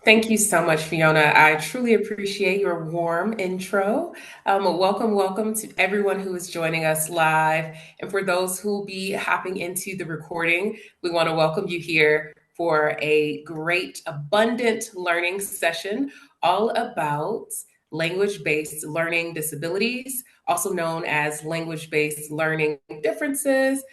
Thank you so much, Fiona. I truly appreciate your warm intro. Welcome to everyone who is joining us live. And for those who will be hopping into the recording, we want to welcome you here for a great, abundant learning session all about language based learning disabilities, also known as language based learning differences,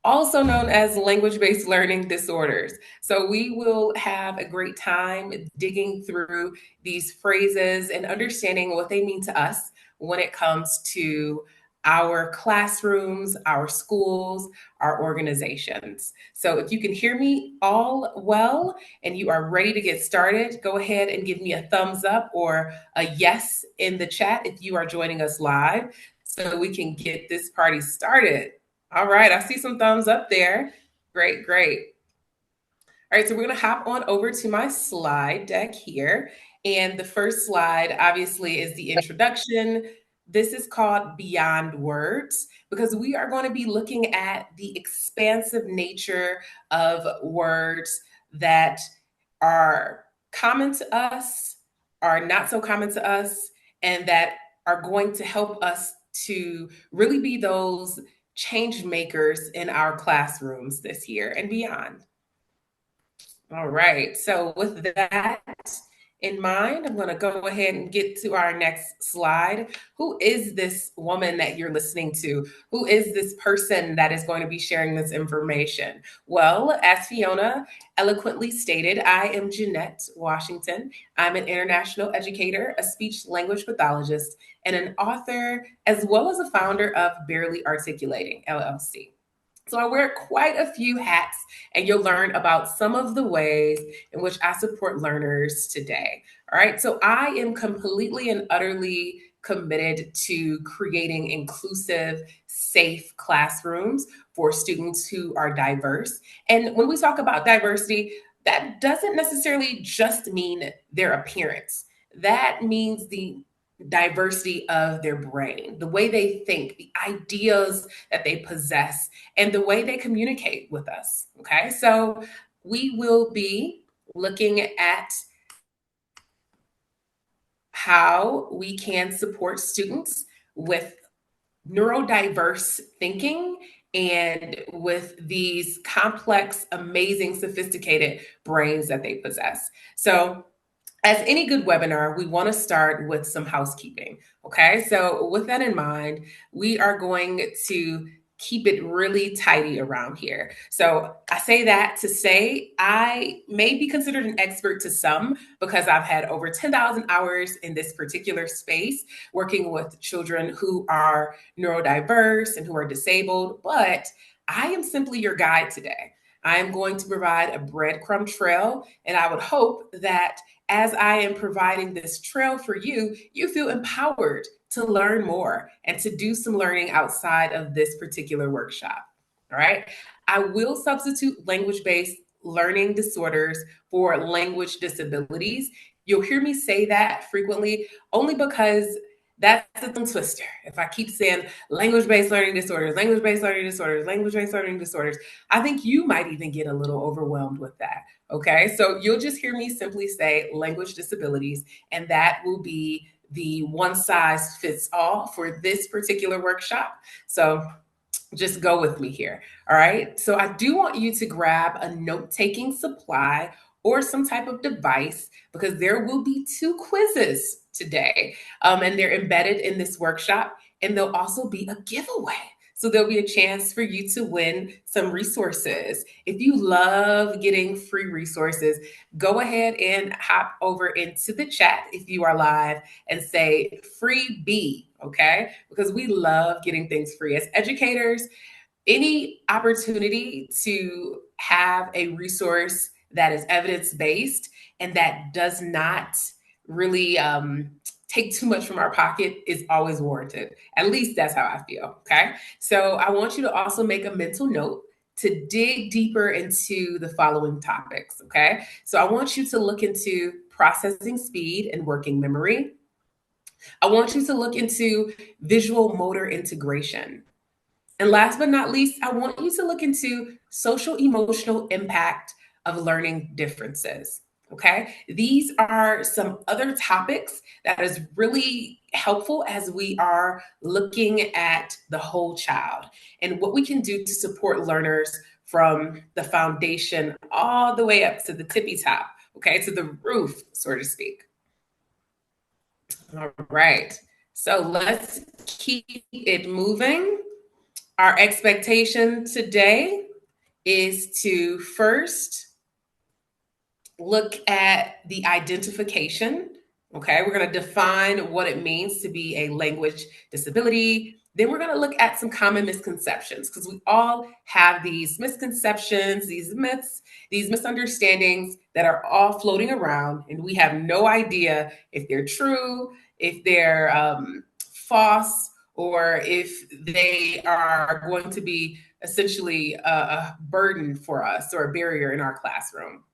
also known as language based learning disorders. So, we will have a great time digging through these phrases and understanding what they mean to us when it comes to our classrooms, our schools, our organizations. So, if you can hear me all well and you are ready to get started, go ahead and give me a thumbs up or a yes in the chat if you are joining us live so we can get this party started. All right, I see some thumbs up there. Great, great. All right, so we're going to hop on over to my slide deck here. And the first slide, obviously, is the introduction. This is called Beyond Words because we are going to be looking at the expansive nature of words that are common to us, are not so common to us, and that are going to help us to really be those change makers in our classrooms this year and beyond. All right. So, with that in mind, I'm going to go ahead and get to our next slide. Who is this woman that you're listening to? Who is this person that is going to be sharing this information? Well, as Fiona eloquently stated, I am Jeannette Washington. I'm an international educator, a speech language pathologist, and an author, as well as a founder of Barely Articulating LLC. So I wear quite a few hats, and you'll learn about some of the ways in which I support learners today. All right. So I am completely and utterly committed to creating inclusive, safe classrooms for students who are diverse. And when we talk about diversity, that doesn't necessarily just mean their appearance. That means the diversity of their brain, the way they think, the ideas that they possess, and the way they communicate with us. Okay, so we will be looking at how we can support students with neurodiverse thinking and with these complex, amazing, sophisticated brains that they possess. So, as any good webinar, we want to start with some housekeeping. Okay, so with that in mind, we are going to keep it really tidy around here. So I say that to say I may be considered an expert to some because I've had over 10,000 hours in this particular space working with children who are neurodiverse and who are disabled, but I am simply your guide today. I am going to provide a breadcrumb trail, and I would hope that as I am providing this trail for you, you feel empowered to learn more and to do some learning outside of this particular workshop. All right. I will substitute language based learning disorders for language disabilities. You'll hear me say that frequently only because that's a tongue twister. If I keep saying language based learning disorders, language based learning disorders, language based learning disorders, I think you might even get a little overwhelmed with that. Okay, so you'll just hear me simply say language disabilities, and that will be the one size fits all for this particular workshop. So just go with me here. All right. So I do want you to grab a note taking supply or some type of device because there will be two quizzes today, and they're embedded in this workshop, and there'll also be a giveaway. So there'll be a chance for you to win some resources. If you love getting free resources, go ahead and hop over into the chat if you are live and say free B, okay? Because we love getting things free. As educators, any opportunity to have a resource that is evidence based and that does not really take too much from our pocket is always warranted. At least that's how I feel. Okay. So I want you to also make a mental note to dig deeper into the following topics. Okay. So I want you to look into processing speed and working memory. I want you to look into visual motor integration. And last but not least, I want you to look into social emotional impact of learning differences. Okay, these are some other topics that is really helpful as we are looking at the whole child and what we can do to support learners from the foundation all the way up to the tippy top, okay, to the roof, so to speak. All right, so let's keep it moving. Our expectation today is to first look at the identification. Okay, we're going to define what it means to be a language disability. Then we're going to look at some common misconceptions because we all have these misconceptions, these myths, these misunderstandings that are all floating around, and we have no idea if they're true, if they're false, or if they are going to be essentially a burden for us or a barrier in our classroom.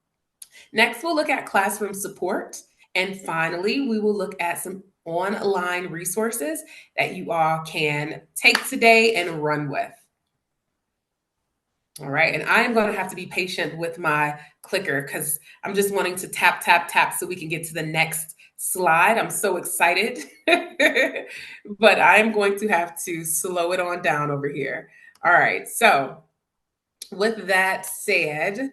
Next, we'll look at classroom support. And finally, we will look at some online resources that you all can take today and run with. All right, and I'm going to have to be patient with my clicker because I'm just wanting to tap, tap, tap so we can get to the next slide. I'm so excited, but I'm going to have to slow it on down over here. All right, so with that said,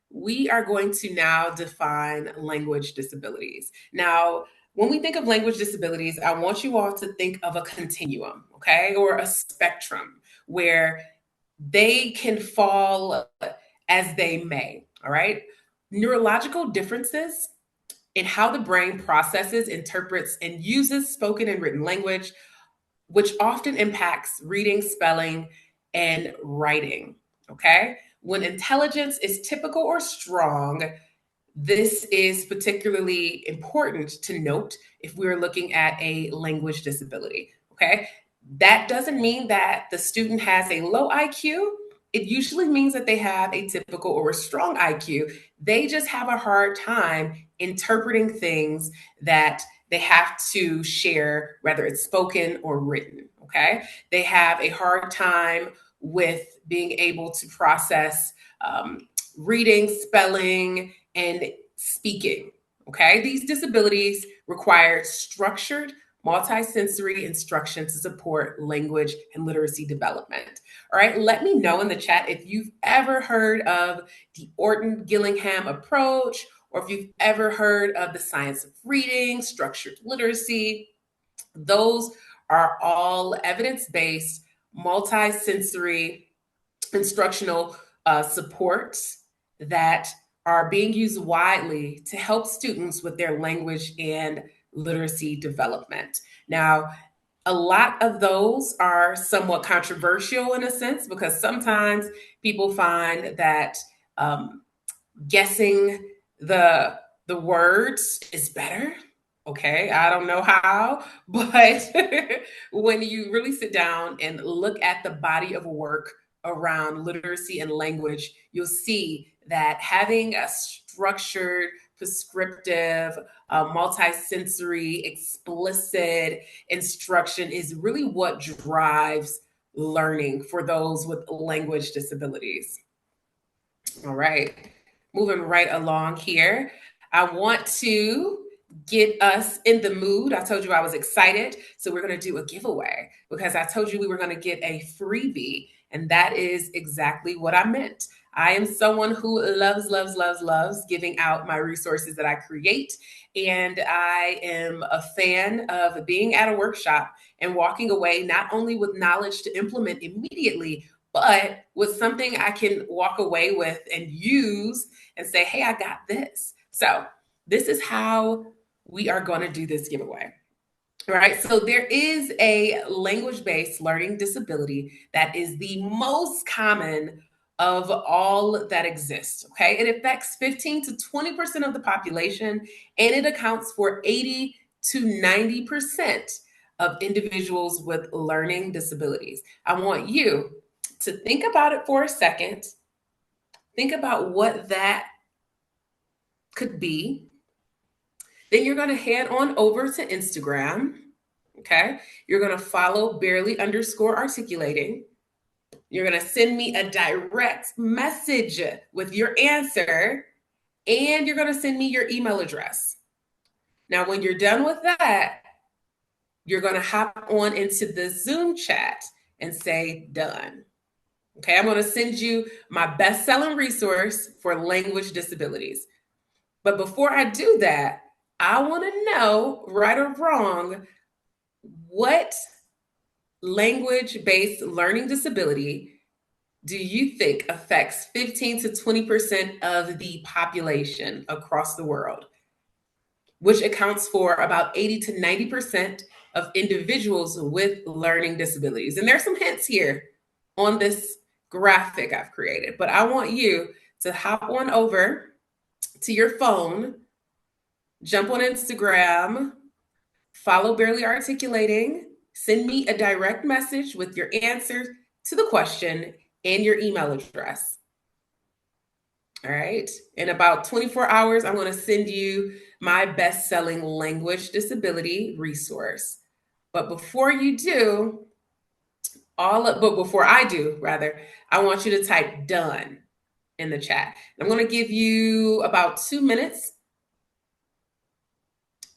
we are going to now define language disabilities. Now, when we think of language disabilities, I want you all to think of a continuum, okay, or a spectrum where they can fall as they may, all right? Neurological differences in how the brain processes, interprets, and uses spoken and written language, which often impacts reading, spelling, and writing, okay? When intelligence is typical or strong, this is particularly important to note if we're looking at a language disability, okay? That doesn't mean that the student has a low IQ. It usually means that they have a typical or a strong IQ. They just have a hard time interpreting things that they have to share, whether it's spoken or written, okay? They have a hard time with being able to process reading, spelling, and speaking. Okay, these disabilities require structured multisensory instruction to support language and literacy development. All right, let me know in the chat if you've ever heard of the Orton Gillingham approach or if you've ever heard of the science of reading, structured literacy. Those are all evidence based, multisensory instructional supports that are being used widely to help students with their language and literacy development. Now, a lot of those are somewhat controversial in a sense because sometimes people find that um, guessing the words is better. Okay, I don't know how, but when you really sit down and look at the body of work around literacy and language, you'll see that having a structured, prescriptive, multisensory, explicit instruction is really what drives learning for those with language disabilities. All right, moving right along here. I want to get us in the mood. I told you I was excited. So we're going to do a giveaway because I told you we were going to get a freebie. And that is exactly what I meant. I am someone who loves, loves, loves, loves giving out my resources that I create. And I am a fan of being at a workshop and walking away not only with knowledge to implement immediately, but with something I can walk away with and use and say, hey, I got this. So this is how we are going to do this giveaway. All right, so there is a language-based learning disability that is the most common of all that exists, okay? It affects 15 to 20% of the population, and it accounts for 80 to 90% of individuals with learning disabilities. I want you to think about it for a second. Think about what that could be. Then you're going to head on over to Instagram. Okay. You're going to follow barely underscore articulating. You're going to send me a direct message with your answer. and you're going to send me your email address. Now, when you're done with that, you're going to hop on into the Zoom chat and say done. Okay, I'm going to send you my best-selling resource for language disabilities. But before I do that, I want to know, right or wrong, what language-based learning disability do you think affects 15 to 20% of the population across the world, which accounts for about 80 to 90% of individuals with learning disabilities? And there's some hints here on this graphic I've created, but I want you to hop on over to your phone, jump on Instagram, follow Barely Articulating, send me a direct message with your answer to the question and your email address. All right. In about 24 hours, I'm going to send you my best-selling language disability resource. But before you do, before I do, rather, I want you to type done in the chat. I'm going to give you about 2 minutes,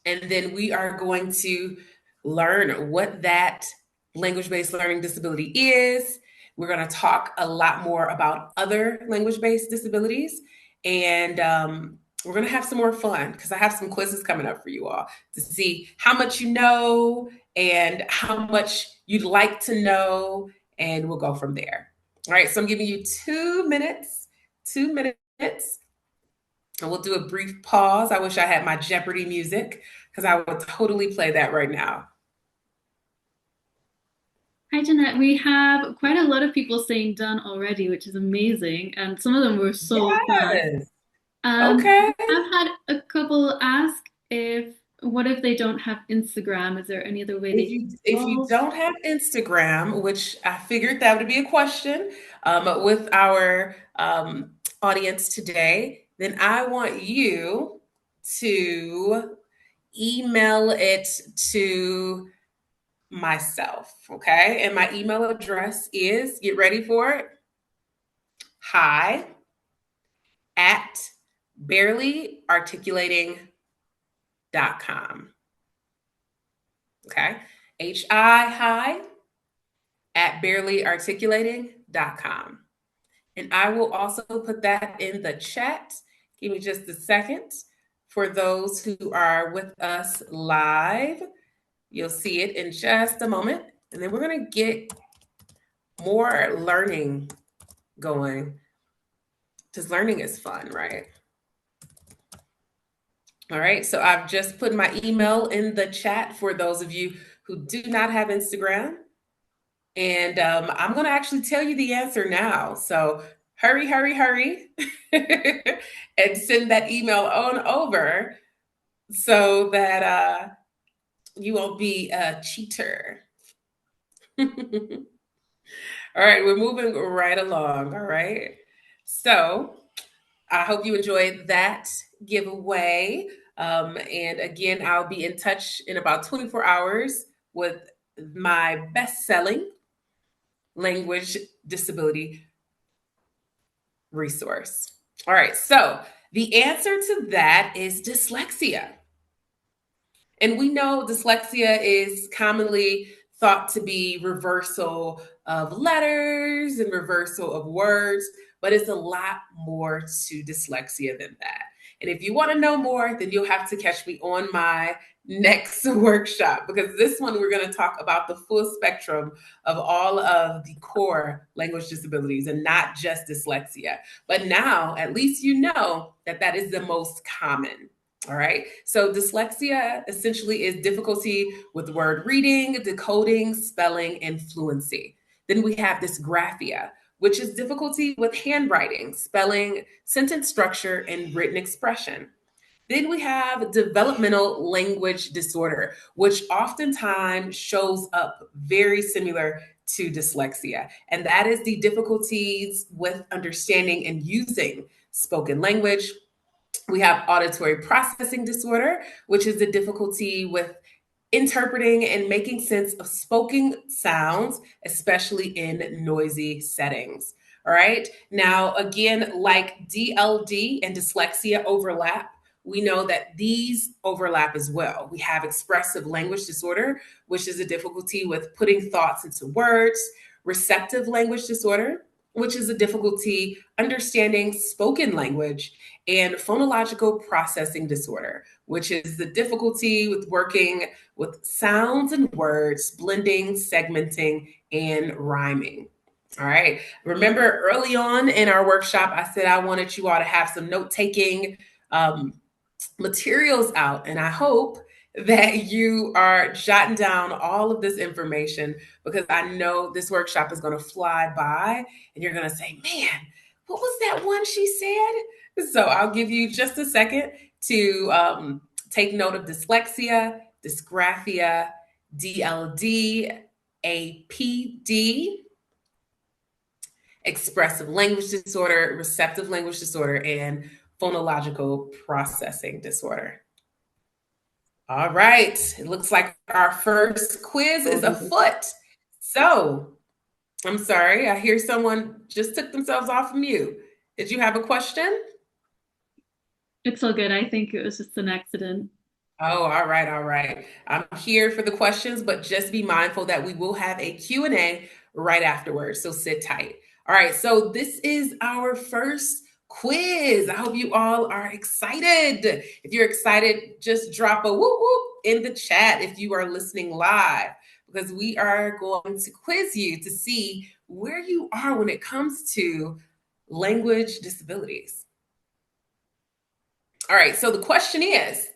and then we are going to learn what that language-based learning disability is. We're going to talk a lot more about other language-based disabilities, and we're going to have some more fun because I have some quizzes coming up for you all to see how much you know and how much you'd like to know, and we'll go from there. All right, so I'm giving you 2 minutes, and we'll do a brief pause. I wish I had my Jeopardy music because I would totally play that right now. Hi, Jeanette. We have quite a lot of people saying done already, which is amazing. And some of them were so fast. Yes. Okay. I've had a couple ask what if they don't have Instagram? Is there any other way they If you don't have Instagram, which I figured that would be a question with our audience today, then I want you to email it to myself. Okay. And my email address is, get ready for it, hi at barelyarticulating.com. Okay. hi at barelyarticulating.com. And I will also put that in the chat. Give me just a second. For those who are with us live, you'll see it in just a moment. And then we're going to get more learning going because learning is fun, right? All right. So I've just put my email in the chat for those of you who do not have Instagram. And I'm going to actually tell you the answer now. So hurry, hurry, hurry, and send that email on over so that you won't be a cheater. All right, we're moving right along. All right. So I hope you enjoyed that giveaway. And again, I'll be in touch in about 24 hours with my best-selling language disability resource. All right, so the answer to that is dyslexia. And we know dyslexia is commonly thought to be reversal of letters and reversal of words, but it's a lot more to dyslexia than that. And if you want to know more, then you'll have to catch me on my next workshop, because this one we're going to talk about the full spectrum of all of the core language disabilities and not just dyslexia. But now at least you know that that is the most common. All right. So dyslexia essentially is difficulty with word reading, decoding, spelling, and fluency. Then we have dysgraphia, which is difficulty with handwriting, spelling, sentence structure, and written expression. Then we have developmental language disorder, which oftentimes shows up very similar to dyslexia. And that is the difficulties with understanding and using spoken language. We have auditory processing disorder, which is the difficulty with interpreting and making sense of spoken sounds, especially in noisy settings. All right. Now, again, like DLD and dyslexia overlap, we know that these overlap as well. We have expressive language disorder, which is a difficulty with putting thoughts into words, receptive language disorder, which is a difficulty understanding spoken language, and phonological processing disorder, which is the difficulty with working with sounds and words, blending, segmenting, and rhyming. All right. Remember early on in our workshop, I said I wanted you all to have some note taking um, materials out. And I hope that you are jotting down all of this information because I know this workshop is going to fly by and you're going to say, man, what was that one she said? So I'll give you just a second to take note of dyslexia, dysgraphia, DLD, APD, expressive language disorder, receptive language disorder, and phonological processing disorder. All right. It looks like our first quiz is afoot. So I'm sorry. I hear someone just took themselves off of mute. Did you have a question? It's all good. I think it was just an accident. Oh, all right, all right. I'm here for the questions, but just be mindful that we will have a Q&A right afterwards, so sit tight. All right, so this is our first quiz. I hope you all are excited. If you're excited, just drop a whoop whoop in the chat if you are listening live, because we are going to quiz you to see where you are when it comes to language disabilities. All right, so the question is,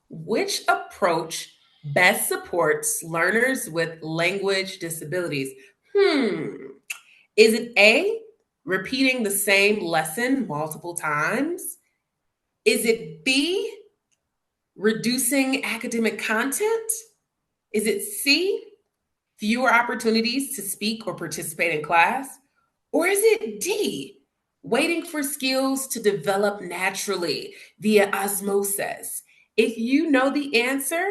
which approach best supports learners with language disabilities? Is it A, repeating the same lesson multiple times? Is it B, reducing academic content? Is it C, fewer opportunities to speak or participate in class? Or is it D, waiting for skills to develop naturally via osmosis? If you know the answer,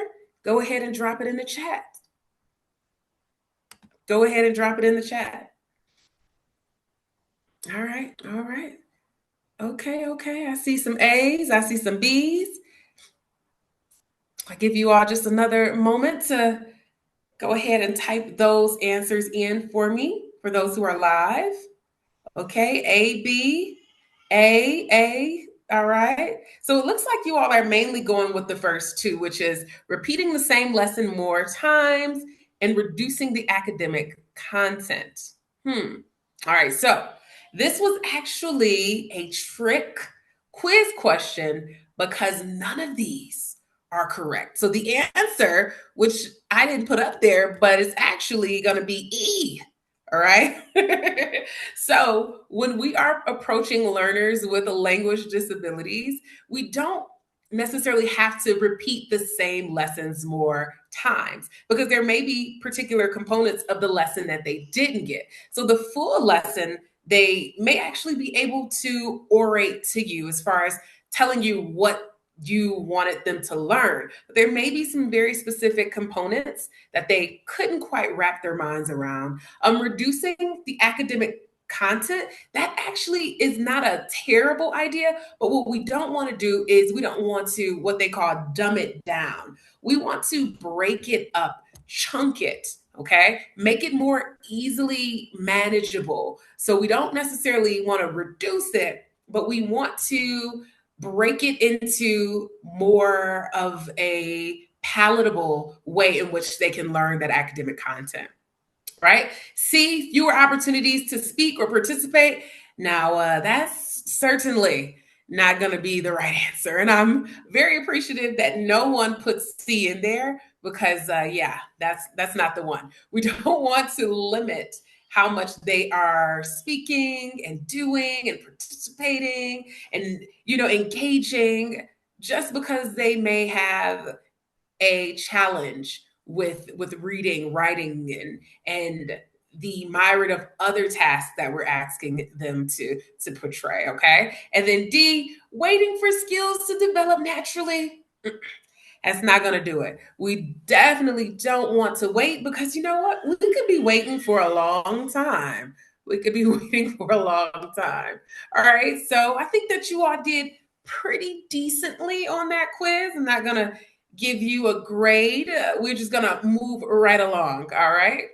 go ahead and drop it in the chat. Go ahead and drop it in the chat. All right, all right. Okay, okay. I see some A's, I see some B's. I'll give you all just another moment to go ahead and type those answers in for me, for those who are live. Okay, A, B, A. All right. So it looks like you all are mainly going with the first two, which is repeating the same lesson more times and reducing the academic content. All right. So this was actually a trick quiz question because none of these are correct. So the answer, which I didn't put up there, but it's actually going to be E. All right. So when we are approaching learners with language disabilities, we don't necessarily have to repeat the same lessons more times because there may be particular components of the lesson that they didn't get. So the full lesson, they may actually be able to orate to you as far as telling you what you wanted them to learn. But there may be some very specific components that they couldn't quite wrap their minds around. Reducing the academic content, that actually is not a terrible idea, but what we don't want to do is we don't want to what they call dumb it down. We want to break it up, chunk it, okay? Make it more easily manageable. So we don't necessarily want to reduce it, but we want to break it into more of a palatable way in which they can learn that academic content, right? C, fewer opportunities to speak or participate. Now, that's certainly not going to be the right answer. And I'm very appreciative that no one puts C in there because, yeah, that's not the one. We don't want to limit how much they are speaking and doing and participating and, engaging just because they may have a challenge with reading, writing, and the myriad of other tasks that we're asking them to portray. Okay, and then D, waiting for skills to develop naturally. That's not going to do it. We definitely don't want to wait because you know what? We could be waiting for a long time. We could be waiting for a long time. All right. So I think that you all did pretty decently on that quiz. I'm not going to give you a grade. We're just going to move right along. All right.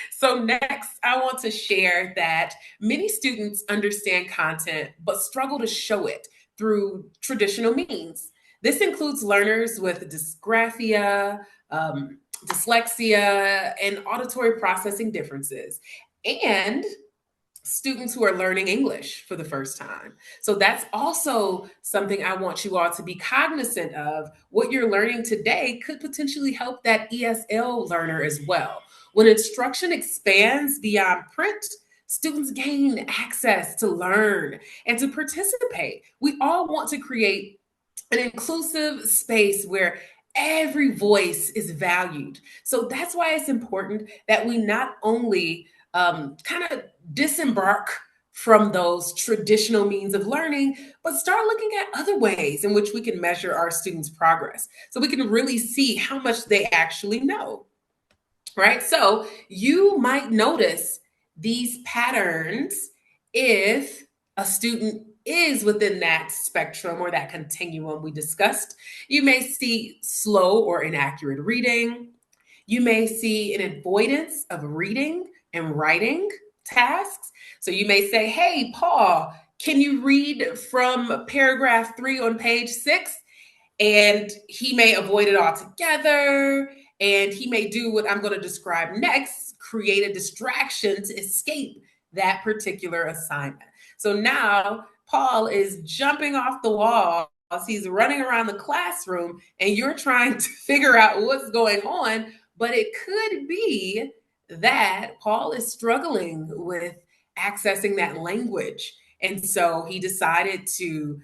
So, next, I want to share that many students understand content but struggle to show it through traditional means. This includes learners with dysgraphia, dyslexia, and auditory processing differences, and students who are learning English for the first time. So that's also something I want you all to be cognizant of. What you're learning today could potentially help that ESL learner as well. When instruction expands beyond print, students gain access to learn and to participate. We all want to create an inclusive space where every voice is valued. So that's why it's important that we not only kind of disembark from those traditional means of learning, but start looking at other ways in which we can measure our students' progress so we can really see how much they actually know, right? So you might notice these patterns if a student is within that spectrum or that continuum we discussed. You may see slow or inaccurate reading. You may see an avoidance of reading and writing tasks. So you may say, hey, Paul, can you read from paragraph 3 on page 6? And he may avoid it altogether. And he may do what I'm going to describe next, create a distraction to escape that particular assignment. So now Paul is jumping off the wall. He's running around the classroom, and you're trying to figure out what's going on. But it could be that Paul is struggling with accessing that language. And so he decided to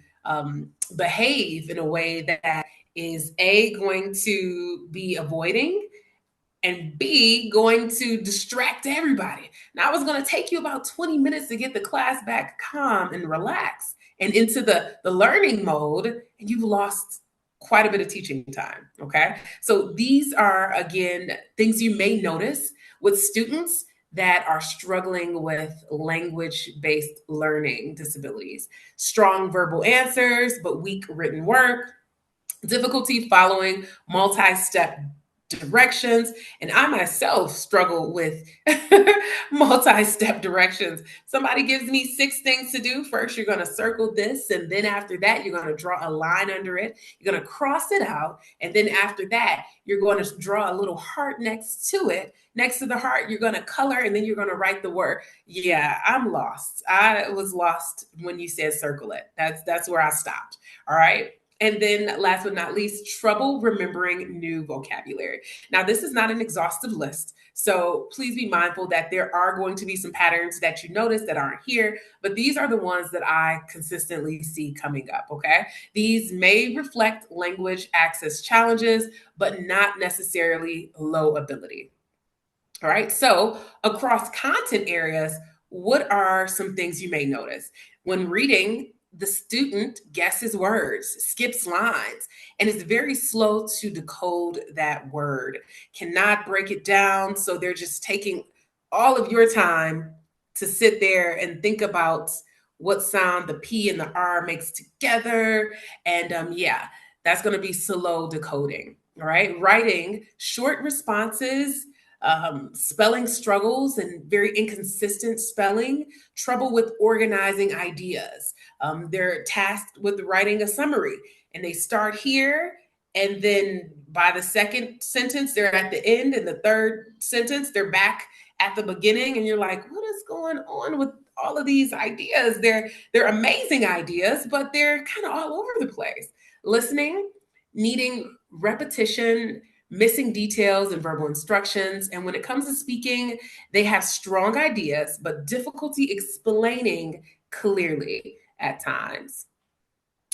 behave in a way that is A, going to be avoiding, and B, going to distract everybody. Now, it's going to take you about 20 minutes to get the class back calm and relaxed and into the learning mode, and you've lost quite a bit of teaching time. Okay. So, these are, again, things you may notice with students that are struggling with language based learning disabilities. Strong verbal answers, but weak written work, difficulty following multi step directions. And I myself struggle with multi step directions. Somebody gives me 6 things to do. First, you're going to circle this. And then after that, you're going to draw a line under it. You're going to cross it out. And then after that, you're going to draw a little heart next to it. Next to the heart, you're going to color and then you're going to write the word. Yeah, I'm lost. I was lost when you said circle it. That's where I stopped. All right. And then last but not least, trouble remembering new vocabulary. Now, this is not an exhaustive list. So please be mindful that there are going to be some patterns that you notice that aren't here, but these are the ones that I consistently see coming up, okay? These may reflect language access challenges, but not necessarily low ability. All right. So, across content areas, what are some things you may notice? When reading, the student guesses words, skips lines, and is very slow to decode that word, cannot break it down. So, they're just taking all of your time to sit there and think about what sound the P and the R makes together. And yeah, that's going to be slow decoding. All right. Writing short responses, spelling struggles and very inconsistent spelling, trouble with organizing ideas. They're tasked with writing a summary, and they start here, and then by the second sentence, they're at the end, and the third sentence, they're back at the beginning, and you're like, what is going on with all of these ideas? They're amazing ideas, but they're kind of all over the place. Listening, needing repetition, missing details and verbal instructions. And when it comes to speaking, they have strong ideas, but difficulty explaining clearly at times.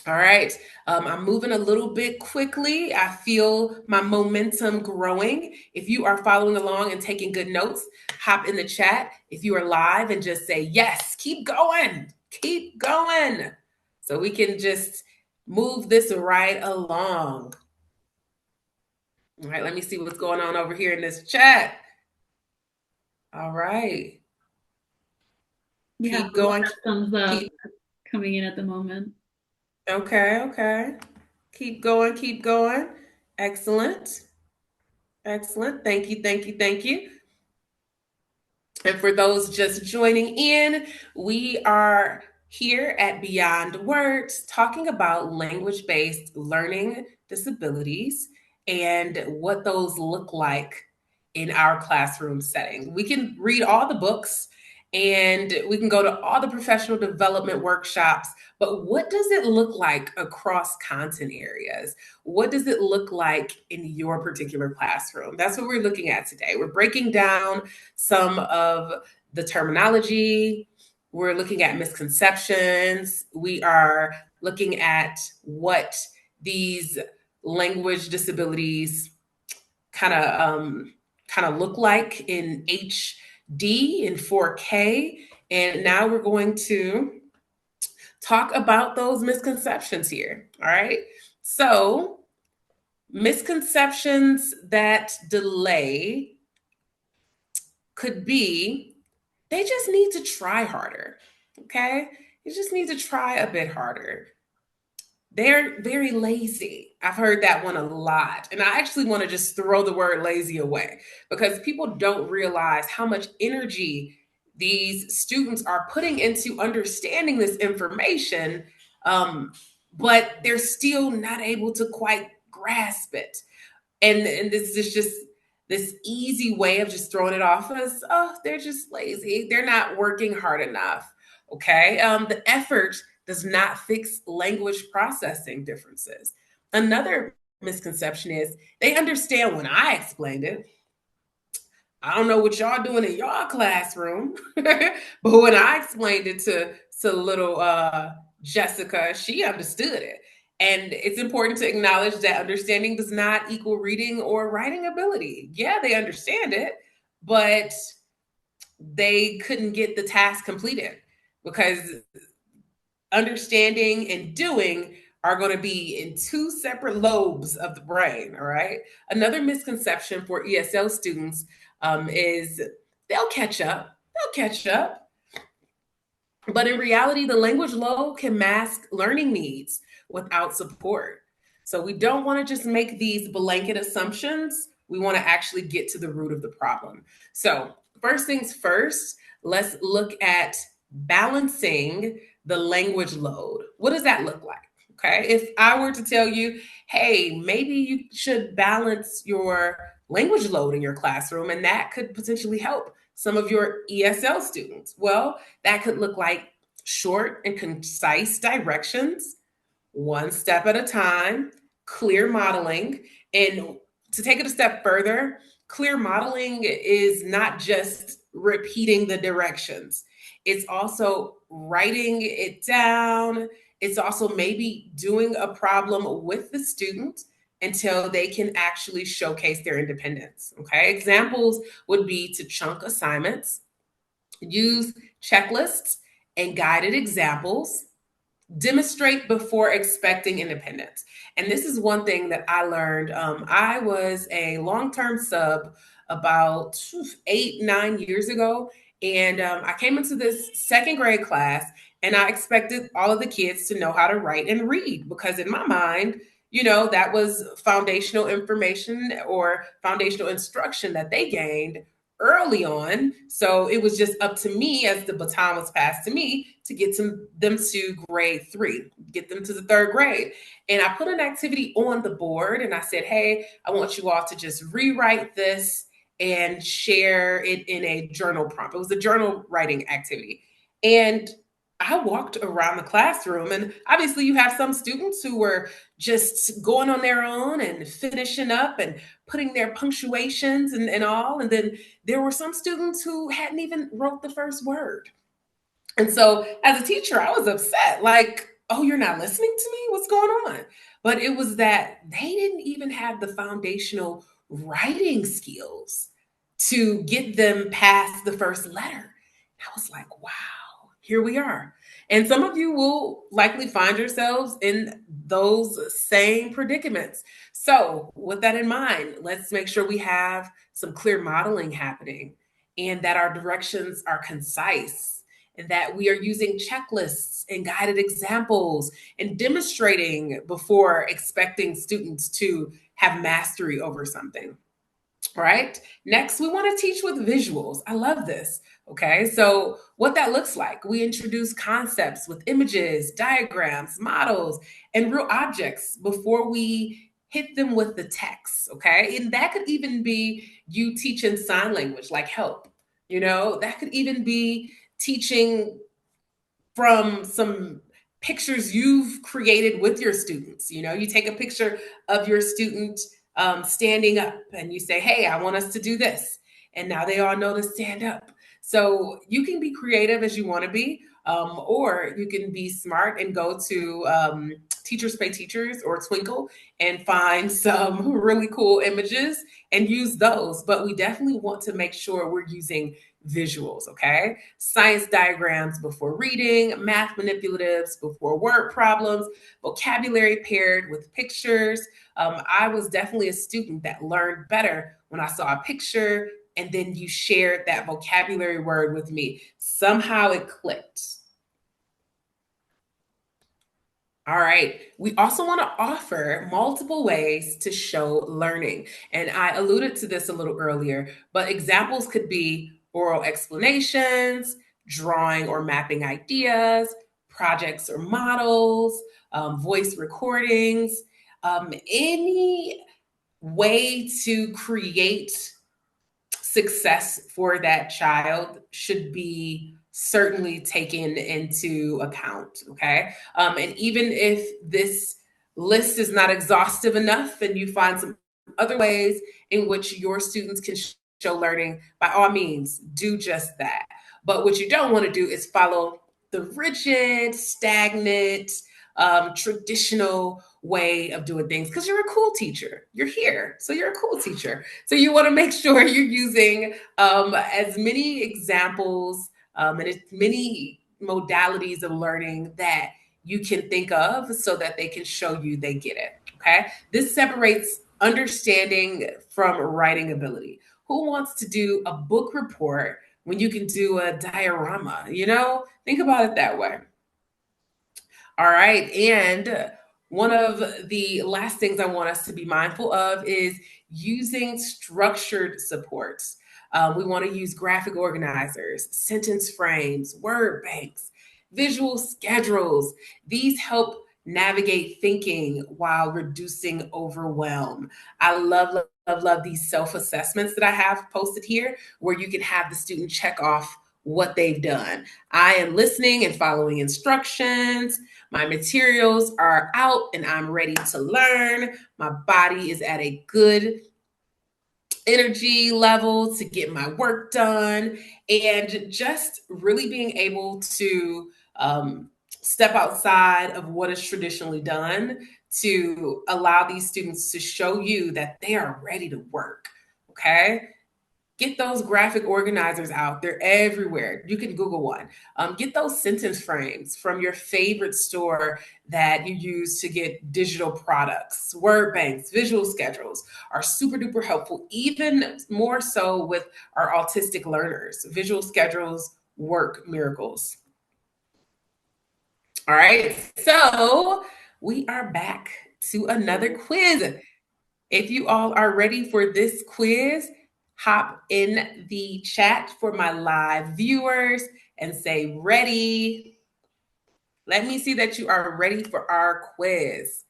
All right. I'm moving a little bit quickly. I feel my momentum growing. If you are following along and taking good notes, hop in the chat. If you are live, and just say, yes, keep going, keep going. So we can just move this right along. All right, let me see what's going on over here in this chat. All right. We have Keep a lot going. of thumbs up Keep. coming in at the moment. Okay. Okay. Keep going. Keep going. Excellent. Excellent. Thank you. Thank you. Thank you. And for those just joining in, we are here at Beyond Words talking about language based learning disabilities and what those look like in our classroom setting. We can read all the books and we can go to all the professional development workshops, but what does it look like across content areas? What does it look like in your particular classroom? That's what we're looking at today. We're breaking down some of the terminology. We're looking at misconceptions. We are looking at what these language disabilities kind of look like in HD in 4K. And now we're going to talk about those misconceptions here. All right. So, misconceptions that delay could be they just need to try harder. Okay. You just need to try a bit harder. They're very lazy. I've heard that one a lot. And I actually want to just throw the word lazy away because people don't realize how much energy these students are putting into understanding this information, um, but they're still not able to quite grasp it. And this is just this easy way of just throwing it off as, oh, they're just lazy, they're not working hard enough. Okay. The effort does not fix language processing differences. Another misconception is they understand when I explained it. I don't know what y'all doing in y'all classroom, but when I explained it to little Jessica, she understood it. And it's important to acknowledge that understanding does not equal reading or writing ability. Yeah, they understand it, but they couldn't get the task completed because understanding and doing are going to be in two separate lobes of the brain. All right. Another misconception for ESL students is they'll catch up. They'll catch up. But in reality, the language load can mask learning needs without support. So we don't want to just make these blanket assumptions. We want to actually get to the root of the problem. So, first things first, let's look at balancing the language load. What does that look like? Okay. If I were to tell you, hey, maybe you should balance your language load in your classroom, and that could potentially help some of your ESL students. Well, that could look like short and concise directions, one step at a time, clear modeling. And to take it a step further, clear modeling is not just repeating the directions, it's also writing it down. It's also maybe doing a problem with the student until they can actually showcase their independence. Okay. Examples would be to chunk assignments, use checklists and guided examples, demonstrate before expecting independence. And this is one thing that I learned. I was a long term sub about 8, 9 years ago. And I came into this second grade class and I expected all of the kids to know how to write and read because, in my mind, that was foundational information or foundational instruction that they gained early on. So it was just up to me as the baton was passed to me to get them to grade 3, get them to the 3rd grade. And I put an activity on the board and I said, hey, I want you all to just rewrite this and share it in a journal prompt. It was a journal writing activity. And I walked around the classroom, and obviously, you have some students who were just going on their own and finishing up and putting their punctuations and all. And then there were some students who hadn't even wrote the first word. And so as a teacher, I was upset, like, oh, you're not listening to me? What's going on? But it was that they didn't even have the foundational writing skills to get them past the first letter. I was like, wow, here we are. And some of you will likely find yourselves in those same predicaments. So, with that in mind, let's make sure we have some clear modeling happening and that our directions are concise and that we are using checklists and guided examples and demonstrating before expecting students to have mastery over something. Right. Next, we want to teach with visuals. I love this. Okay. So, what that looks like, we introduce concepts with images, diagrams, models, and real objects before we hit them with the text. Okay. And that could even be you teaching sign language, like help. That could even be teaching from some pictures you've created with your students. You take a picture of your student standing up and you say, hey, I want us to do this. And now they all know to stand up. So you can be creative as you want to be, or you can be smart and go to Teachers Pay Teachers or Twinkle and find some really cool images and use those. But we definitely want to make sure we're using visuals, okay? Science diagrams before reading, math manipulatives before word problems, vocabulary paired with pictures. I was definitely a student that learned better when I saw a picture and then you shared that vocabulary word with me. Somehow it clicked. All right. We also want to offer multiple ways to show learning. And I alluded to this a little earlier, but examples could be oral explanations, drawing or mapping ideas, projects or models, voice recordings, any way to create success for that child should be certainly taken into account. Okay. And even if this list is not exhaustive enough and you find some other ways in which your students can show learning, by all means, do just that. But what you don't want to do is follow the rigid, stagnant, traditional way of doing things because you're a cool teacher. You're here. So you're a cool teacher. So you want to make sure you're using as many examples and as many modalities of learning that you can think of so that they can show you they get it. Okay. This separates understanding from writing ability. Who wants to do a book report when you can do a diorama? Think about it that way. All right. And one of the last things I want us to be mindful of is using structured supports. We want to use graphic organizers, sentence frames, word banks, visual schedules. These help navigate thinking while reducing overwhelm. I love these self assessments that I have posted here where you can have the student check off what they've done. I am listening and following instructions. My materials are out and I'm ready to learn. My body is at a good energy level to get my work done. And just really being able to step outside of what is traditionally done to allow these students to show you that they are ready to work. Okay. Get those graphic organizers out. They're everywhere. You can Google one. Get those sentence frames from your favorite store that you use to get digital products. Word banks, visual schedules are super duper helpful, even more so with our autistic learners. Visual schedules work miracles. All right. So we are back to another quiz. If you all are ready for this quiz, hop in the chat for my live viewers and say ready. Let me see that you are ready for our quiz.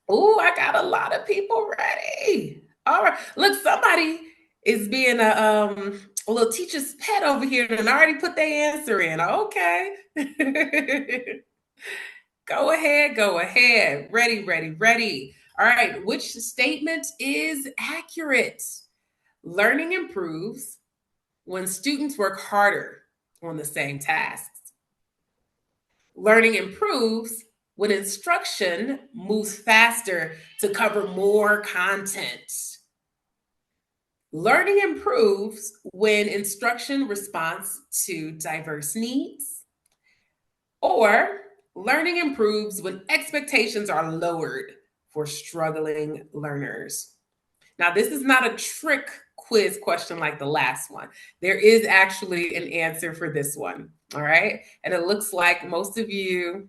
Oh, I got a lot of people ready. All right. Look, somebody is being a little teacher's pet over here and already put their answer in. Okay. Go ahead, go ahead. Ready, ready, ready. All right, which statement is accurate? Learning improves when students work harder on the same tasks. Learning improves when instruction moves faster to cover more content. Learning improves when instruction responds to diverse needs. Or learning improves when expectations are lowered for struggling learners. Now, this is not a trick quiz question like the last one. There is actually an answer for this one. All right. And it looks like most of you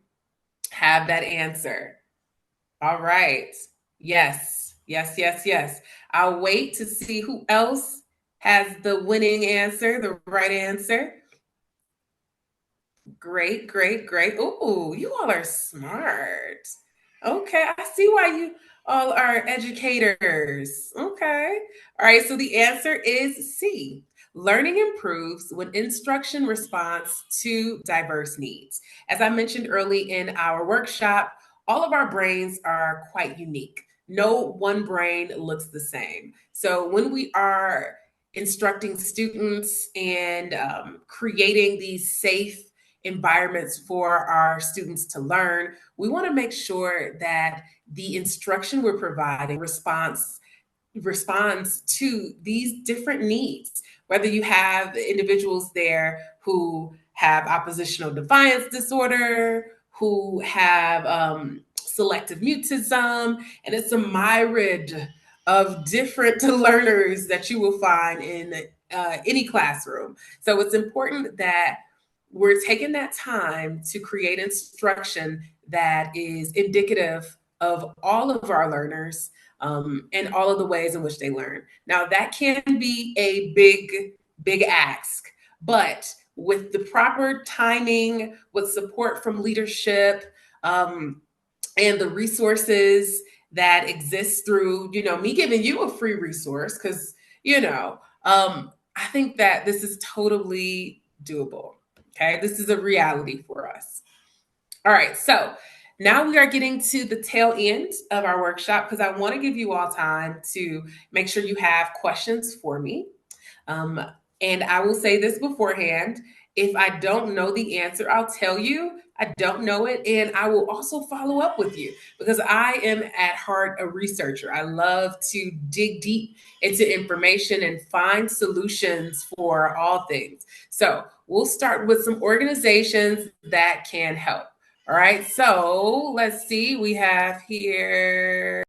have that answer. All right. Yes, yes, yes, yes. I'll wait to see who else has the winning answer, the right answer. Great, great, great. Ooh, you all are smart. Okay, I see why you all are educators. Okay. All right, so the answer is C. Learning improves when instruction responds to diverse needs. As I mentioned early in our workshop, all of our brains are quite unique. No one brain looks the same. So when we are instructing students and creating these safe environments for our students to learn, we want to make sure that the instruction we're providing responds to these different needs. Whether you have individuals there who have oppositional defiance disorder, who have selective mutism, and it's a myriad of different learners that you will find in any classroom. So it's important that we're taking that time to create instruction that is indicative of all of our learners and all of the ways in which they learn. Now, that can be a big ask, but with the proper timing, with support from leadership, um, and the resources that exist through, me giving you a free resource, because, I think that this is totally doable. Okay. This is a reality for us. All right. So now we are getting to the tail end of our workshop because I want to give you all time to make sure you have questions for me. Um, and I will say this beforehand. If I don't know the answer, I'll tell you I don't know it. And I will also follow up with you because I am at heart a researcher. I love to dig deep into information and find solutions for all things. So we'll start with some organizations that can help. All right. So let's see. We have here.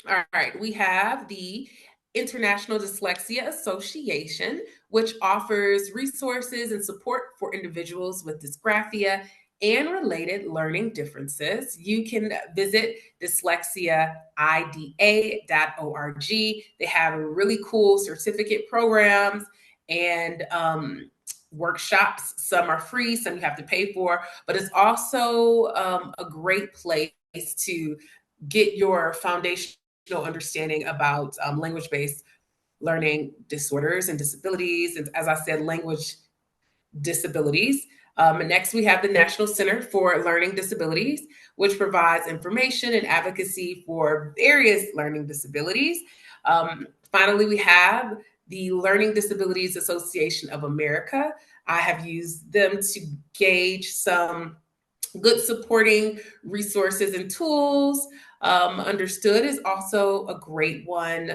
All right, we have the International Dyslexia Association, which offers resources and support for individuals with dysgraphia and related learning differences. You can visit dyslexiaida.org. They have really cool certificate programs and workshops. Some are free, some you have to pay for, but it's also a great place to get your foundation understanding about language based learning disorders and disabilities. And as I said, language disabilities. Next, we have the National Center for Learning Disabilities, which provides information and advocacy for various learning disabilities. Finally, we have the Learning Disabilities Association of America. I have used them to gauge some good supporting resources and tools. Understood is also a great one.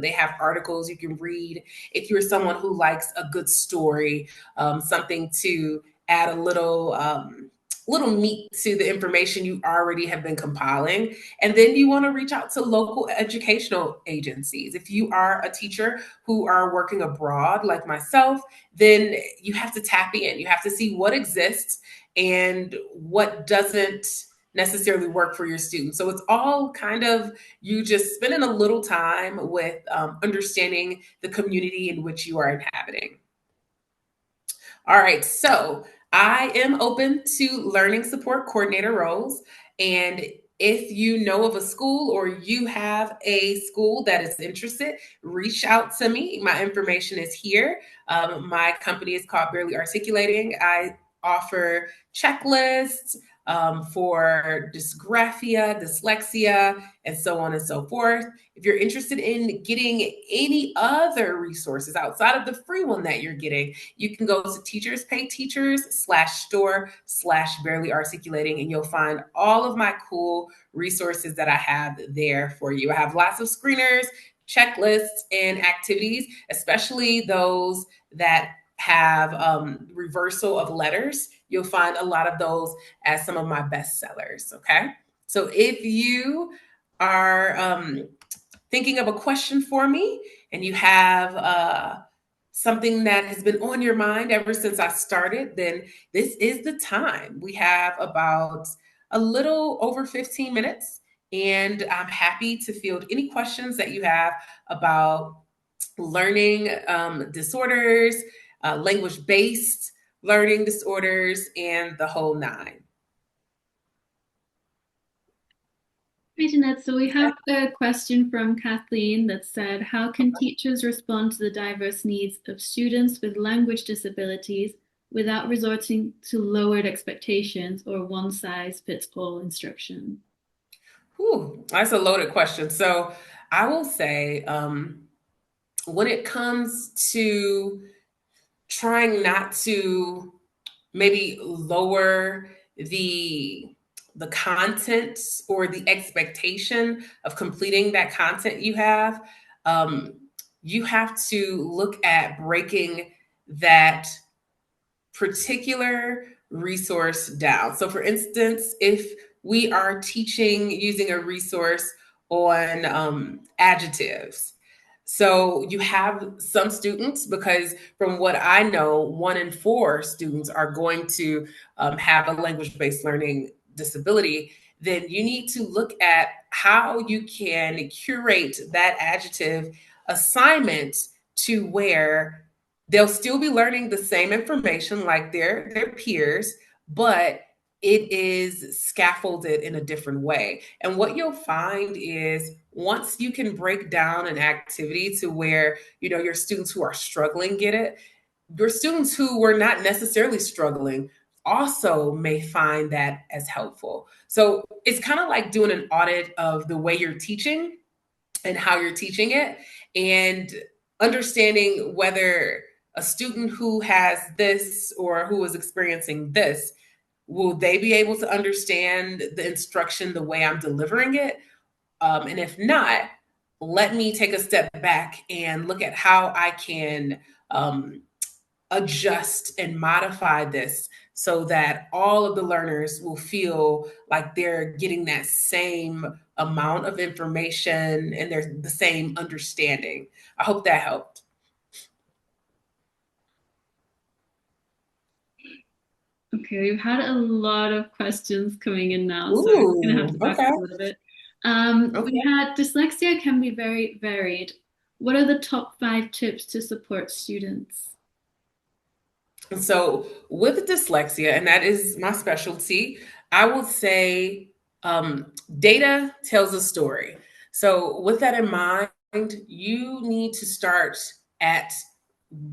They have articles you can read if you're someone who likes a good story, something to add a little meat to the information you already have been compiling. And then you want to reach out to local educational agencies. If you are a teacher who are working abroad, like myself, then you have to tap in. You have to see what exists and what doesn't necessarily work for your students. So it's all kind of you just spending a little time with understanding the community in which you are inhabiting. All right, so I am open to learning support coordinator roles. And if you know of a school or you have a school that is interested, reach out to me. My information is here. My company is called Barely Articulating. I offer checklists for dysgraphia, dyslexia, and so on and so forth. If you're interested in getting any other resources outside of the free one that you're getting, you can go to Teachers Pay Teachers /store/barely articulating, and you'll find all of my cool resources that I have there for you. I have lots of screeners, checklists, and activities, especially those that have reversal of letters. You'll find a lot of those as some of my best sellers. Okay. So if you are thinking of a question for me and you have something that has been on your mind ever since I started, then this is the time. We have about a little over 15 minutes, and I'm happy to field any questions that you have about learning disorders, language based learning disorders, and the whole nine. Hi, Jeanette. So we have a question from Kathleen that said, how can teachers respond to the diverse needs of students with language disabilities without resorting to lowered expectations or one size fits all instruction? Whew, that's a loaded question. So I will say, when it comes to trying not to maybe lower the content or the expectation of completing that content you have, um, you have to look at breaking that particular resource down. So, for instance, if we are teaching using a resource on adjectives, so you have some students, because from what I know, 1 in 4 students are going to have a language based learning disability. Then you need to look at how you can curate that adjective assignment to where they'll still be learning the same information like their peers, but it is scaffolded in a different way. And what you'll find is once you can break down an activity to where, your students who are struggling get it, your students who were not necessarily struggling also may find that as helpful. So it's kind of like doing an audit of the way you're teaching and how you're teaching it, and understanding whether a student who has this or who is experiencing this, will they be able to understand the instruction the way I'm delivering it? And if not, let me take a step back and look at how I can um, adjust and modify this so that all of the learners will feel like they're getting that same amount of information and they're the same understanding. I hope that helped. Okay, we've had a lot of questions coming in now, so we're going to have Ooh, to back okay. up a little bit. We Okay. had dyslexia can be very varied. What are the top 5 tips to support students? So with dyslexia, and that is my specialty, I would say data tells a story. So with that in mind, you need to start at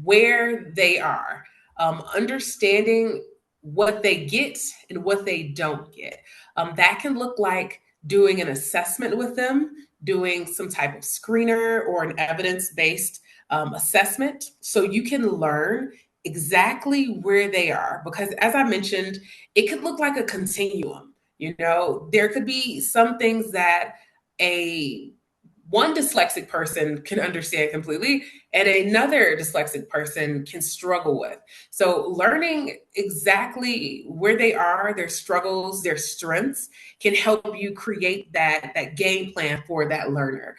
where they are, understanding what they get and what they don't get. That can look like doing an assessment with them, doing some type of screener or an evidence based assessment so you can learn exactly where they are. Because as I mentioned, it could look like a continuum. There could be some things that a one dyslexic person can understand completely and another dyslexic person can struggle with. So learning exactly where they are, their struggles, their strengths, can help you create that game plan for that learner.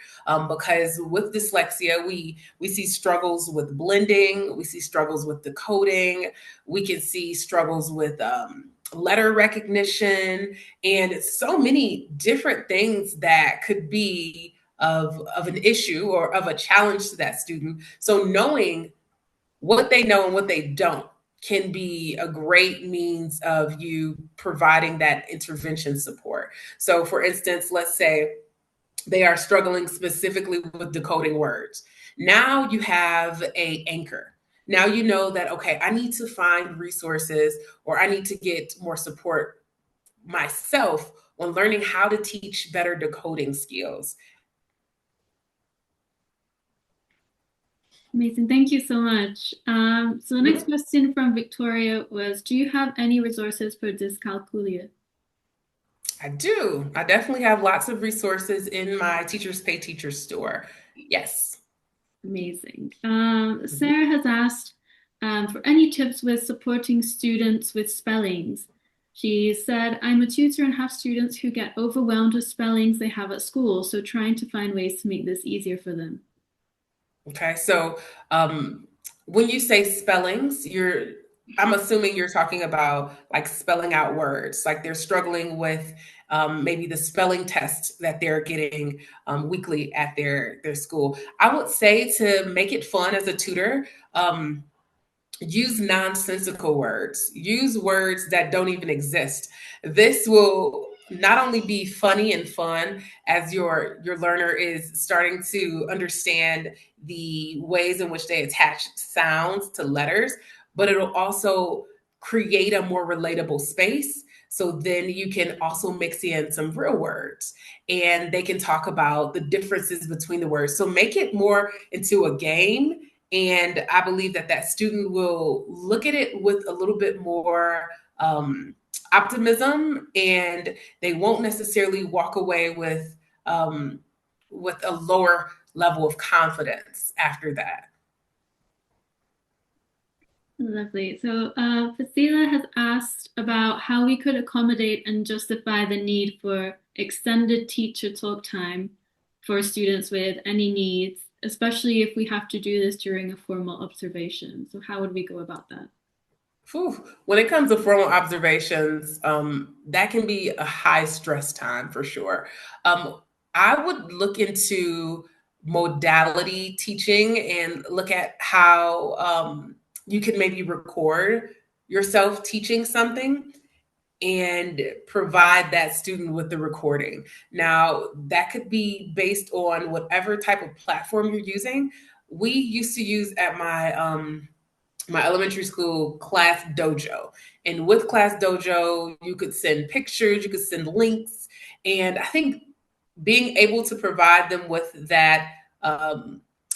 Because with dyslexia, we see struggles with blending, we see struggles with decoding, we can see struggles with letter recognition, and so many different things that could be of an issue or of a challenge to that student. So knowing what they know and what they don't can be a great means of you providing that intervention support. So for instance, let's say they are struggling specifically with decoding words. Now you have a anchor. Now you know that, okay, I need to find resources or I need to get more support myself on learning how to teach better decoding skills. Amazing. Thank you so much. So the next question from Victoria was, do you have any resources for dyscalculia? I do. I definitely have lots of resources in my Teachers Pay Teachers store. Yes. Amazing. Mhm. Sarah has asked for any tips with supporting students with spellings. She said, I'm a tutor and have students who get overwhelmed with spellings they have at school, so trying to find ways to make this easier for them. Okay, so um, when you say spellings, I'm assuming you're talking about like spelling out words, like they're struggling with maybe the spelling test that they're getting weekly at their school. I would say to make it fun as a tutor, use nonsensical words, use words that don't even exist. This will not only be funny and fun as your learner is starting to understand the ways in which they attach sounds to letters, but it'll also create a more relatable space. So then you can also mix in some real words and they can talk about the differences between the words. So make it more into a game, and I believe that that student will look at it with a little bit more optimism, and they won't necessarily walk away with a lower level of confidence after that. Lovely. So, Fasila has asked about how we could accommodate and justify the need for extended teacher talk time for students with any needs, especially if we have to do this during a formal observation. So, how would we go about that? Whew. When it comes to formal observations, that can be a high stress time for sure. I would look into modality teaching and look at how you can maybe record yourself teaching something and provide that student with the recording. Now, that could be based on whatever type of platform you're using. We used to use at my elementary school Class Dojo. And with Class Dojo, you could send pictures, you could send links. And I think being able to provide them with that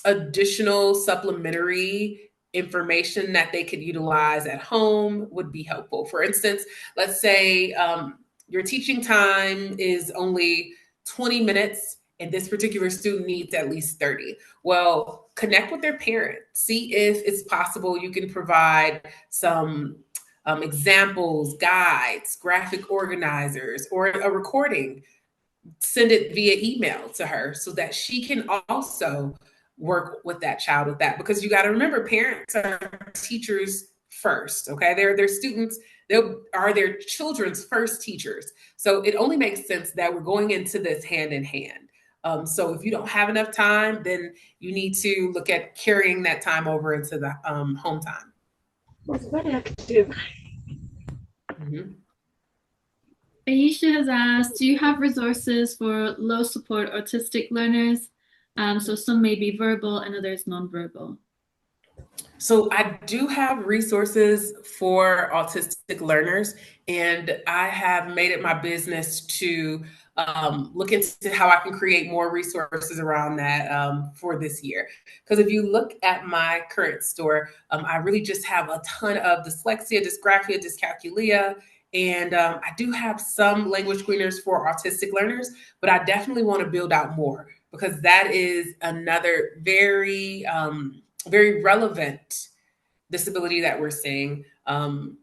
additional supplementary information that they could utilize at home would be helpful. For instance, let's say your teaching time is only 20 minutes and this particular student needs at least 30. Well, connect with their parent, see if it's possible you can provide some examples, guides, graphic organizers, or a recording. Send it via email to her so that she can also work with that child with that, because you got to remember parents are teachers first. Okay, they're their students, they are their children's first teachers, so it only makes sense that we're going into this hand in hand. So if you don't have enough time, then you need to look at carrying that time over into the home time. It's very active. Mhm. Aisha has asked, do you have resources for low support autistic learners? So some may be verbal and others nonverbal. So I do have resources for autistic learners, and I have made it my business to look into how I can create more resources around that for this year. Because if you look at my current store, I really just have a ton of dyslexia, dysgraphia, dyscalculia, and I do have some language gleaners for autistic learners, but I definitely want to build out more because that is another very relevant disability that we're seeing. And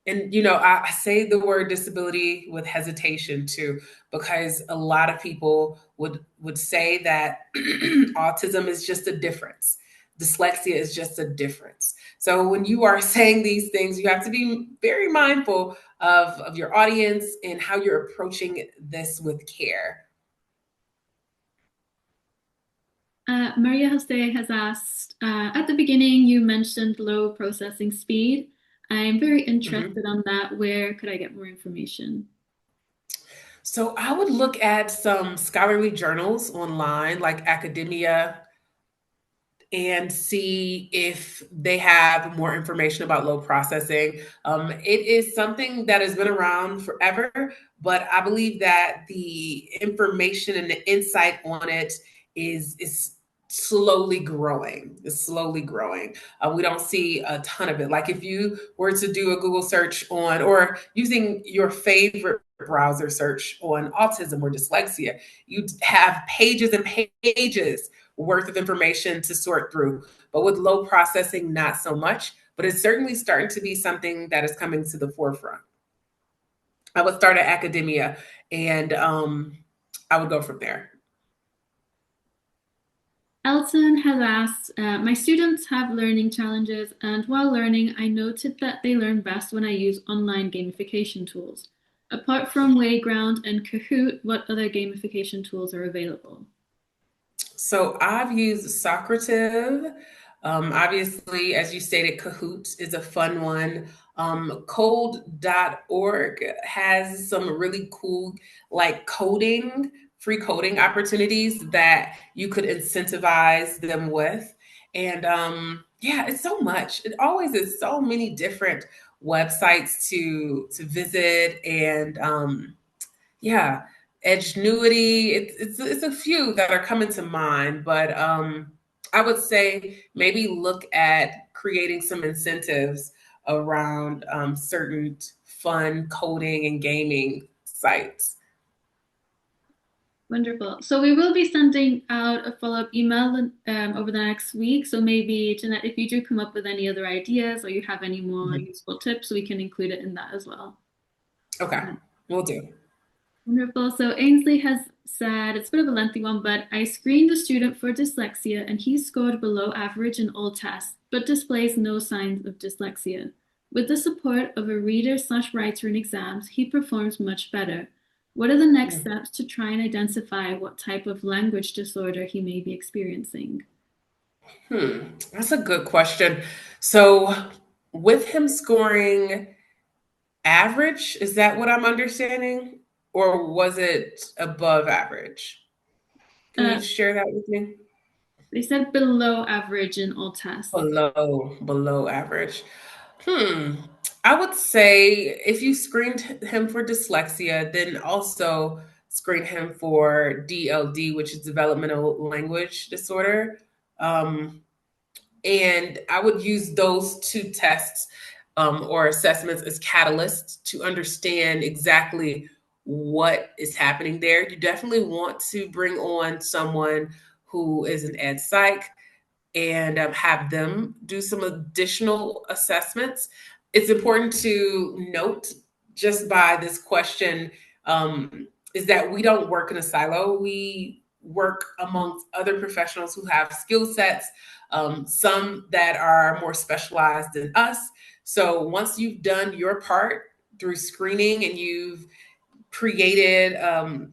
I say the word disability with hesitation too, because a lot of people would say that autism is just a difference. Dyslexia is just a difference. So when you are saying these things, you have to be very mindful of your audience and how you're approaching this with care. Maria Jose has asked, at the beginning, you mentioned low processing speed. I'm very Mhm. interested on that. Where could I get more information? So I would look at some scholarly journals online, like academia, and see if they have more information about low processing. It is something that has been around forever, but I believe that the information and the insight on it is slowly growing. It's slowly growing. We don't see a ton of it. Like if you were to do a Google search on, or using your favorite browser search on autism or dyslexia, you'd have pages and pages worth of information to sort through. But with low processing, not so much. But it's certainly starting to be something that is coming to the forefront. I would start at academia, and I would go from there. Elton has asked, my students have learning challenges, and while learning, I noted that they learn best when I use online gamification tools. Apart from Wayground and Kahoot, what other gamification tools are available? So I've used Socrative. Obviously, as you stated, Kahoot is a fun one. Code.org has some really cool, like free coding opportunities that you could incentivize them with. And yeah, it's so much. It always is so many different websites to visit and yeah, Edgenuity. It's a few that are coming to mind, but I would say maybe look at creating some incentives around certain fun coding and gaming sites. Wonderful. So we will be sending out a follow-up email over the next week. So maybe, Jeanette, if you do come up with any other ideas or you have any more Mhm. useful tips, we can include it in that as well. Okay, we'll do. Wonderful. So Ainsley has said, it's a bit of a lengthy one, but I screened a student for dyslexia and he scored below average in all tests, but displays no signs of dyslexia. With the support of a reader/writer in exams, he performs much better. What are the next Mm. steps to try and identify what type of language disorder he may be experiencing? That's a good question. So, with him scoring average, is that what I'm understanding? Or was it above average? Can you Uh, share that with me? they said below average in all tests. Below average. Hmm. I would say if you screened him for dyslexia, then also screen him for DLD, which is developmental language disorder. Um, and I would use those two tests or assessments as catalysts to understand exactly what is happening there. You definitely want to bring on someone who is an ed psych and have them do some additional assessments. It's important to note just by this question is that we don't work in a silo. We work amongst other professionals who have skill sets, some that are more specialized than us. So once you've done your part through screening and you've created a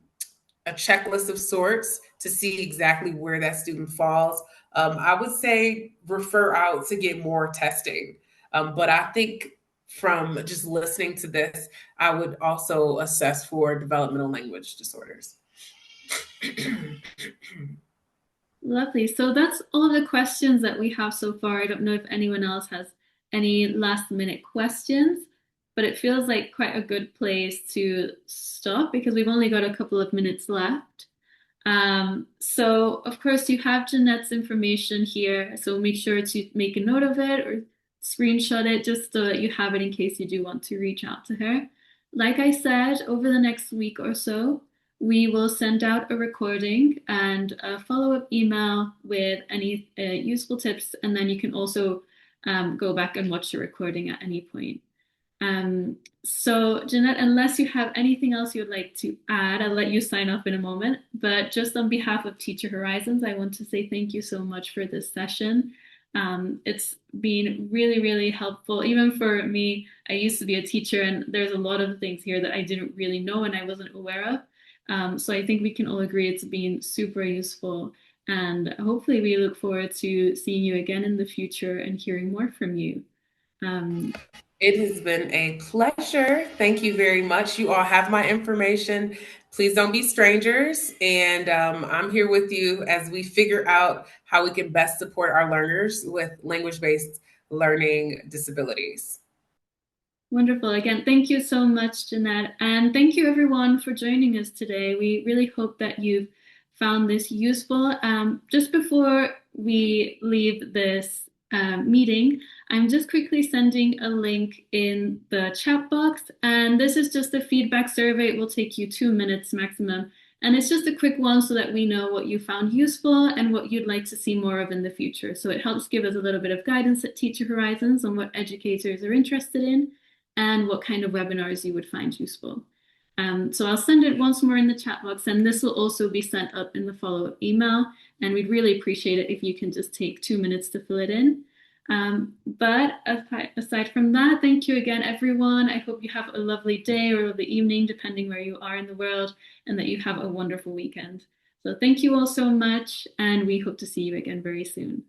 checklist of sorts to see exactly where that student falls. I would say refer out to get more testing. But I think from just listening to this, I would also assess for developmental language disorders. Lovely. So that's all of the questions that we have so far. I don't know if anyone else has any last minute questions, but it feels like quite a good place to stop because we've only got a couple of minutes left. So of course you have Jeanette's information here, so make sure to make a note of it or screenshot it just so that you have it in case you do want to reach out to her. Like I said, over the next week or so, we will send out a recording and a follow-up email with any useful tips, and then you can also go back and watch the recording at any point. So, Jeanette, unless you have anything else you would like to add, I'll let you sign off in a moment. But just on behalf of Teacher Horizons, I want to say thank you so much for this session. It's been really, really helpful. Even for me, I used to be a teacher, and there's a lot of things here that I didn't really know and I wasn't aware of. So I think we can all agree it's been super useful. And hopefully, we look forward to seeing you again in the future and hearing more from you. Um, It has been a pleasure. Thank you very much. You all have my information. Please don't be strangers. And I'm here with you as we figure out how we can best support our learners with language based learning disabilities. Wonderful. Again, thank you so much, Jeanette. And thank you, everyone, for joining us today. We really hope that you've found this useful. Just before we leave this meeting, I'm just quickly sending a link in the chat box. And this is just a feedback survey. It will take you 2 minutes maximum. And it's just a quick one so that we know what you found useful and what you'd like to see more of in the future. So it helps give us a little bit of guidance at Teacher Horizons on what educators are interested in. and what kind of webinars you would find useful. So I'll send it once more in the chat box, and this will also be sent up in the follow-up email. And we'd really appreciate it if you can just take 2 minutes to fill it in. But aside from that, thank you again, everyone. I hope you have a lovely day or a lovely evening, depending where you are in the world, and that you have a wonderful weekend. So thank you all so much, and we hope to see you again very soon.